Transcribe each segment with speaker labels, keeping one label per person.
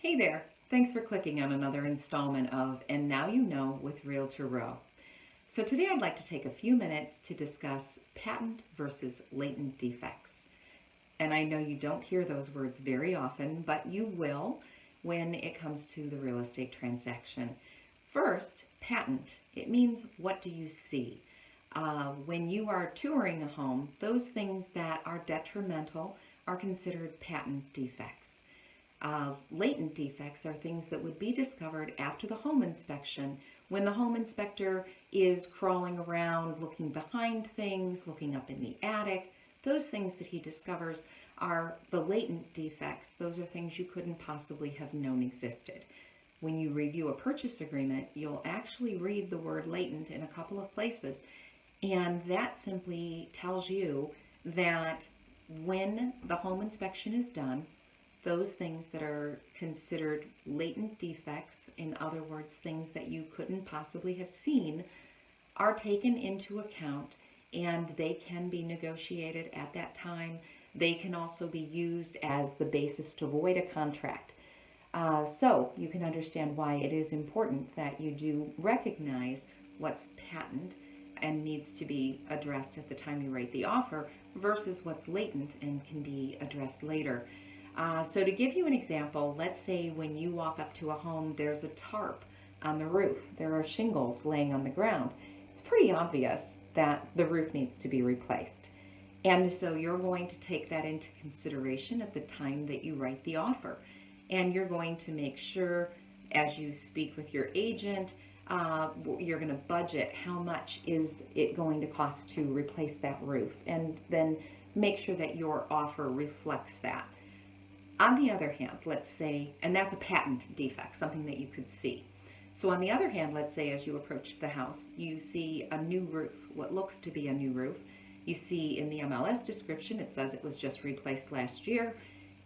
Speaker 1: Hey there, thanks for clicking on another installment of And Now You Know with Realtor Row. So today I'd like to take a few minutes to discuss patent versus latent defects. And I know you don't hear those words very often, but you will when it comes to the real estate transaction. First, patent. It means what do you see? When you are touring a home, those things that are detrimental are considered patent defects. Latent defects are things that would be discovered after the home inspection, when the home inspector is crawling around, looking behind things, looking up in the attic. Those things that he discovers are the latent defects. Those are things you couldn't possibly have known existed. When you review a purchase agreement, you'll actually read the word latent in a couple of places, and that simply tells you that when the home inspection is done, those things that are considered latent defects, in other words, things that you couldn't possibly have seen, are taken into account, and they can be negotiated at that time. They can also be used as the basis to void a contract. So you can understand why it is important that you do recognize what's patent and needs to be addressed at the time you write the offer versus what's latent and can be addressed later. So to give you an example, let's say when you walk up to a home, there's a tarp on the roof. There are shingles laying on the ground. It's pretty obvious that the roof needs to be replaced. And so you're going to take that into consideration at the time that you write the offer. And you're going to make sure, as you speak with your agent, you're going to budget how much is it going to cost to replace that roof, and then make sure that your offer reflects that. On the other hand, let's say, and that's a patent defect, something that you could see. So on the other hand, let's say as you approach the house, you see a new roof, what looks to be a new roof. You see in the MLS description, it says it was just replaced last year.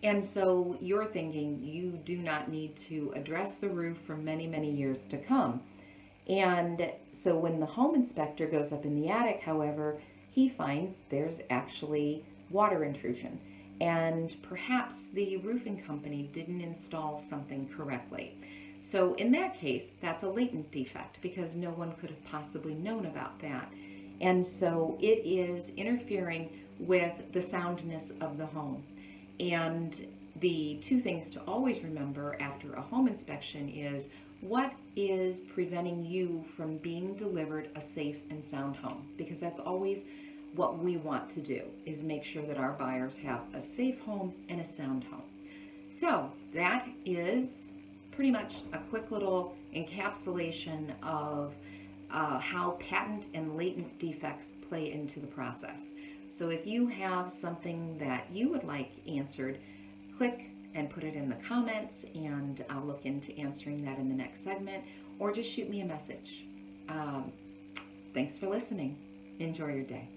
Speaker 1: And so you're thinking you do not need to address the roof for many, many years to come. And so when the home inspector goes up in the attic, however, he finds there's actually water intrusion. And perhaps the roofing company didn't install something correctly. So in that case, that's a latent defect because no one could have possibly known about that. And so it is interfering with the soundness of the home. And the two things to always remember after a home inspection is what is preventing you from being delivered a safe and sound home, because that's always what we want to do, is make sure that our buyers have a safe home and a sound home. So that is pretty much a quick little encapsulation of how patent and latent defects play into the process. So if you have something that you would like answered, click and put it in the comments, and I'll look into answering that in the next segment, or just shoot me a message. Thanks for listening. Enjoy your day.